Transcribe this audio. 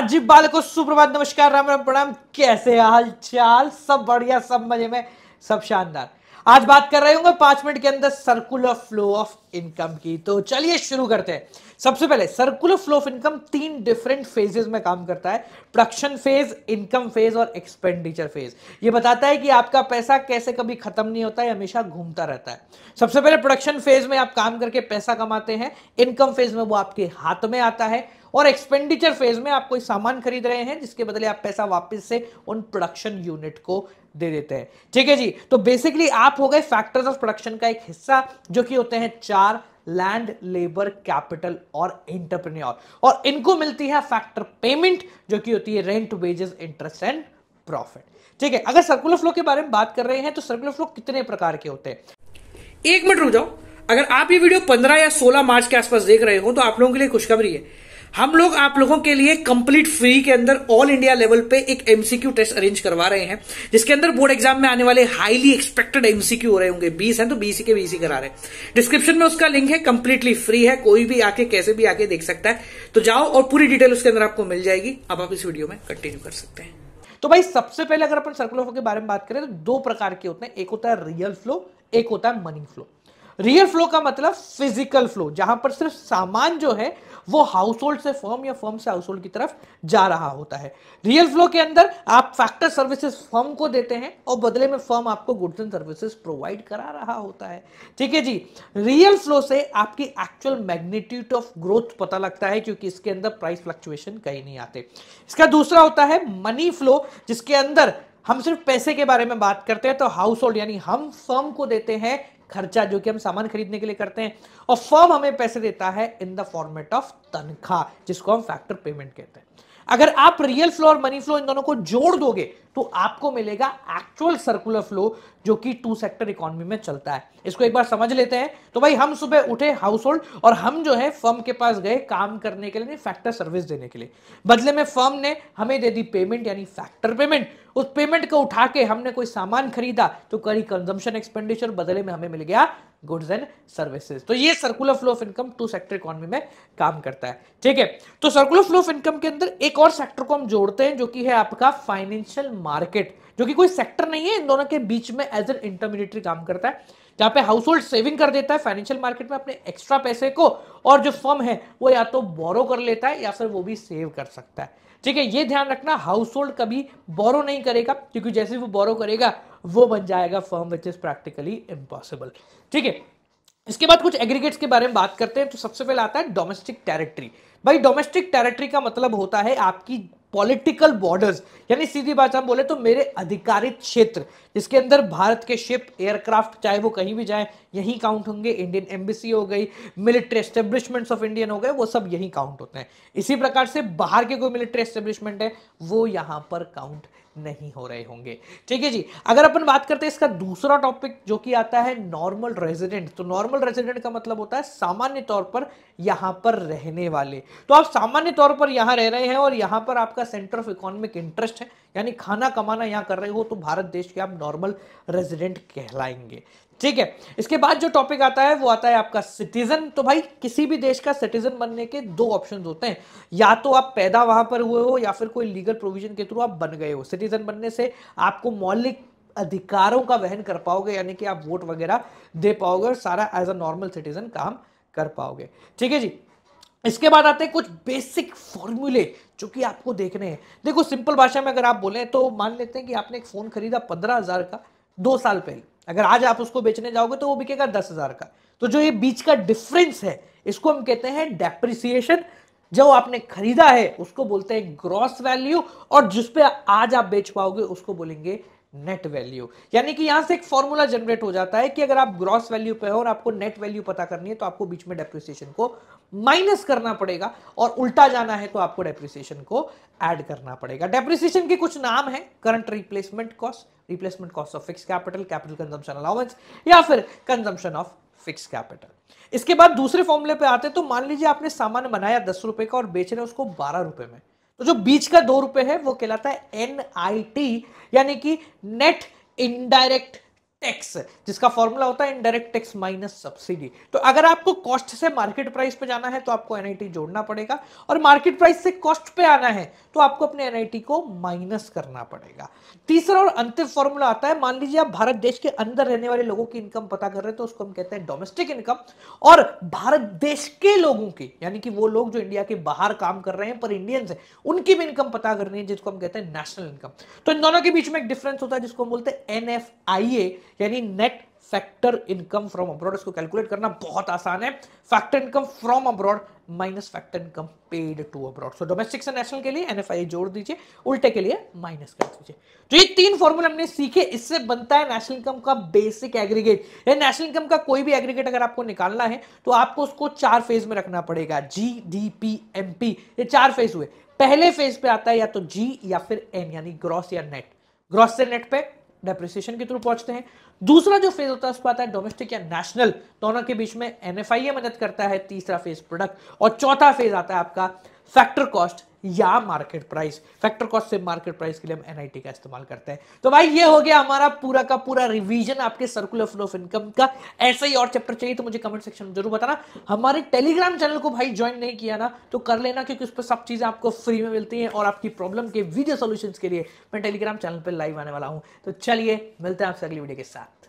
जी बाल को सुप्रभात, नमस्कार, राम राम, प्रणाम। कैसे हाल चाल? सब बढ़िया, सब मजे में, सब शानदार। आज बात कर रहे होंगे 5 मिनट के अंदर सर्कुलर फ्लो ऑफ इनकम की। तो चलिए शुरू करते हैं। सबसे पहले circular flow of income 3 different phases में काम करता है: प्रोडक्शन फेज, इनकम फेज और एक्सपेंडिचर फेज। ये बताता है कि आपका पैसा कैसे कभी खत्म नहीं होता है, हमेशा घूमता रहता है। सबसे पहले प्रोडक्शन फेज में आप काम करके पैसा कमाते हैं, इनकम फेज में वो आपके हाथ में आता है, और एक्सपेंडिचर फेज में आप कोई सामान खरीद रहे हैं जिसके बदले आप पैसा वापस से उन प्रोडक्शन यूनिट को दे देते हैं। ठीक है जी। तो बेसिकली आप हो गए फैक्टर्स ऑफ प्रोडक्शन का एक हिस्सा, जो कि होते हैं 4: लैंड, लेबर, कैपिटल और एंटरप्रेन्योर। और इनको मिलती है फैक्टर पेमेंट, जो कि होती है rent, wages, interest and profit. ठीक है। अगर सर्कुलर फ्लो के बारे में बात कर रहे हैं तो सर्कुलर फ्लो कितने प्रकार के होते हैं? एक मिनट रुक जाओ। अगर आप ये वीडियो 15 या 16 मार्च के आसपास देख रहे हो तो आप लोगों के लिए खुशखबरी है। हम लोग आप लोगों के लिए कंप्लीट फ्री के अंदर ऑल इंडिया लेवल पे एक एमसीक्यू टेस्ट अरेंज करवा रहे हैं, जिसके अंदर बोर्ड एग्जाम में आने वाले हाईली एक्सपेक्टेड एमसीक्यू हो रहे होंगे। 20 हैं तो 20 के 20 करा रहे हैं। डिस्क्रिप्शन में उसका लिंक है, कंप्लीटली फ्री है, कोई भी आके कैसे भी आके देख सकता है। तो जाओ और पूरी डिटेल उसके अंदर आपको मिल जाएगी। अब आप इस वीडियो में कंटिन्यू कर सकते हैं। तो भाई सबसे पहले अगर अपन सर्कुलर फ्लो के बारे में बात करें तो 2 प्रकार के होते हैं। एक होता है रियल फ्लो, एक होता है मनी फ्लो। रियल फ्लो का मतलब फिजिकल फ्लो, जहां पर सिर्फ सामान जो है वो हाउस होल्ड से फर्म या फर्म से हाउस होल्ड की तरफ जा रहा होता है। रियल फ्लो के अंदर आप फैक्टर सर्विसेज फर्म को देते हैं और बदले में फर्म आपको गुड्स एंड सर्विसेज प्रोवाइड करा रहा होता है। ठीक है जी। रियल फ्लो से आपकी एक्चुअल मैग्नीट्यूड ऑफ ग्रोथ पता लगता है, क्योंकि इसके अंदर प्राइस फ्लक्चुएशन कहीं नहीं आते। इसका दूसरा होता है मनी फ्लो, जिसके अंदर हम सिर्फ पैसे के बारे में बात करते हैं। तो हाउस होल्ड यानी हम फर्म को देते हैं खर्चा, जो कि हम सामान खरीदने के लिए करते हैं, और फर्म हमें पैसे देता है इन द फॉर्मेट ऑफ तनख्वाह, जिसको हम फैक्टर पेमेंट कहते हैं। अगर आप रियल फ्लो और मनी फ्लो इन दोनों को जोड़ दोगे तो आपको मिलेगा एक्चुअल सर्कुलर फ्लो, जो कि 2 सेक्टर इकोनॉमी में चलता है। इसको एक बार समझ लेते हैं। तो भाई हम सुबह उठे हाउस होल्ड, और हम जो है फर्म के पास गए काम करने के लिए, फैक्टर सर्विस देने के लिए। बदले में फर्म ने हमें दे दी पेमेंट, यानी फैक्टर पेमेंट। उस पेमेंट को उठा के हमने कोई सामान खरीदा तो करी कंजम्पशन एक्सपेंडिचर, बदले में हमें मिल गया गुड्स एंड सर्विसेज। तो ये circular flow of income 2 sector economy में काम करता है। ठीक है। तो सर्कुलर फ्लो ऑफ इनकम के अंदर एक और सेक्टर को हम जोड़ते हैं, जो कि है आपका फाइनेंशियल मार्केट, जो कि कोई सेक्टर नहीं है, इन दोनों के बीच में एज एन इंटरमीडिएटरी काम करता है, जहां पे हाउस होल्ड सेविंग कर देता है फाइनेंशियल मार्केट में अपने एक्स्ट्रा पैसे को, और जो फर्म है वो या तो बोरो कर लेता है या फिर वो भी सेव कर सकता है। ठीक है। ये ध्यान रखना, हाउस होल्ड कभी बोरो नहीं करेगा, क्योंकि जैसे वो बोरो करेगा वो बन जाएगा firm, which is practically impossible. ठीक है। इसके बाद कुछ एग्रीगेट्स के बारे में बात करते हैं। तो सबसे पहले आता है डोमेस्टिक टेरिटरी। भाई डोमेस्टिक टेरिटरी का मतलब होता है आपकी पॉलिटिकल बॉर्डर्स, यानी सीधी बात हम बोले तो मेरे अधिकारित क्षेत्र, जिसके अंदर भारत के शिप, एयरक्राफ्ट, चाहे वो कहीं भी जाए, यही काउंट होंगे। इंडियन एम्बेसी हो गई, मिलिट्री एस्टेब्लिशमेंट्स ऑफ इंडियन हो गए, वो सब यही काउंट होते हैं। इसी प्रकार से बाहर के कोई मिलिट्री एस्टेब्लिशमेंट है वो यहां पर काउंट नहीं हो रहे होंगे। ठीक है जी। अगर अपन बात करते हैं इसका दूसरा टॉपिक, जो कि आता है नॉर्मल रेजिडेंट। तो नॉर्मल रेजिडेंट का मतलब होता है सामान्य तौर पर यहां पर रहने वाले। तो आप सामान्य तौर पर यहां रह रहे हैं और यहां पर आपका सेंटर ऑफ इकोनॉमिक इंटरेस्ट है, यानी खाना कमाना यहां कर रहे हो, तो भारत देश के आप नॉर्मल रेजिडेंट कहलाएंगे। ठीक है। इसके बाद जो टॉपिक आता है वो आता है आपका सिटीजन। तो भाई किसी भी देश का सिटीजन बनने के 2 ऑप्शन होते हैं, या तो आप पैदा वहां पर हुए हो या फिर कोई लीगल प्रोविजन के थ्रू आप बन गए हो। सिटीजन बनने से आपको मौलिक अधिकारों का वहन कर पाओगे, यानी कि आप वोट वगैरह दे पाओगे और सारा एज अ नॉर्मल सिटीजन काम कर पाओगे। ठीक है जी। इसके बाद आते हैं कुछ बेसिक फॉर्मूले, जो कि आपको देखने हैं। देखो सिंपल भाषा में अगर आप बोले तो मान लेते हैं कि आपने एक फोन खरीदा 15,000 का 2 साल पहले, अगर आज आप उसको बेचने जाओगे तो वो बिकेगा 10,000 का। तो जो ये बीच का डिफरेंस है इसको हम कहते हैं डेप्रिसिएशन। जो आपने खरीदा है उसको बोलते हैं ग्रॉस वैल्यू, और जिस पे आज आप बेच पाओगे उसको बोलेंगे नेट वैल्यू। यानी कि यहां से एक फॉर्मूला जनरेट हो जाता है कि अगर आप ग्रॉस वैल्यू पे हो और आपको नेट वैल्यू पता करनी है तो आपको बीच में डेप्रिसिएशन को माइनस करना पड़ेगा, और उल्टा जाना है तो आपको डेप्रिसिएशन को ऐड करना पड़ेगा। डेप्रिसिएशन के कुछ नाम है: current replacement cost, replacement cost of fix capital, capital consumption allowance, या फिर कंजम्पशन ऑफ फिक्स कैपिटल। इसके बाद दूसरे फॉर्मूले पे आते हैं। तो मान लीजिए आपने सामान बनाया 10 रुपए का और बेच रहे उसको 12 रुपए में, तो जो बीच का 2 रुपए है वो कहलाता है NIT, यानी कि नेट इनडायरेक्ट टैक्स, जिसका फॉर्मूला होता है इनडायरेक्ट टैक्स माइनस सब्सिडी। तो अगर आपको कॉस्ट से मार्केट प्राइस पे जाना है तो आपको एनआईटी जोड़ना पड़ेगा, और मार्केट प्राइस से कॉस्ट पे आना है तो आपको अपने एनआईटी को माइनस करना पड़ेगा। तीसरा और अंतिम फॉर्मूला आता है, मान लीजिए आप भारत देश के अंदर रहने वाले लोगों की इनकम पता कर रहे हैं तो उसको हम कहते हैं डोमेस्टिक इनकम, और भारत देश के लोगों की, यानी कि वो लोग जो इंडिया के बाहर काम कर रहे हैं पर इंडियंस हैं, उनकी भी इनकम पता करनी है, जिसको हम कहते हैं नेशनल इनकम। तो इन दोनों के बीच में एक डिफरेंस होता है जिसको हम बोलते हैं NFIA, यानी net factor income from abroad. इसको कैलकुलेट करना बहुत आसान है, factor income from abroad minus factor income paid to abroad. So domestic से नेशनल के लिए NFIA जोड़ दीजिए, उल्टे के लिए माइनस कर दीजिए। तो ये 3 फॉर्मूला हमने सीखे, इससे बनता है नेशनल इनकम का बेसिक एग्रीगेट। या नेशनल इनकम का कोई भी एग्रीगेट अगर आपको निकालना है तो आपको उसको 4 फेज में रखना पड़ेगा, GDP MP, ये 4 फेज हुए। पहले फेज पे आता है या तो G या फिर N, यानी ग्रॉस या नेट। ग्रॉस से नेट पे डेप्रिसिएशन के थ्रू पहुंचते हैं। दूसरा जो फेज होता है उसको आता है डोमेस्टिक या नेशनल, दोनों के बीच में NFIA मदद करता है। तीसरा फेज प्रोडक्ट, और चौथा फेज आता है आपका फैक्टर कॉस्ट या मार्केट प्राइस। फैक्टर कॉस्ट से मार्केट प्राइस के लिए हम एनआईटी का इस्तेमाल करते हैं। तो भाई ये हो गया हमारा पूरा का पूरा रिवीजन आपके सर्कुलर फ्लो ऑफ इनकम का। ऐसा ही और चैप्टर चाहिए तो मुझे कमेंट सेक्शन में जरूर बताना। हमारे टेलीग्राम चैनल को भाई ज्वाइन नहीं किया ना तो कर लेना, क्योंकि उस पर सब चीजें आपको फ्री में मिलती हैं, और आपकी प्रॉब्लम के वीडियो सॉल्यूशंस के लिए मैं टेलीग्राम चैनल पर लाइव आने वाला हूं। तो चलिए मिलते हैं आपसे अगली वीडियो के साथ।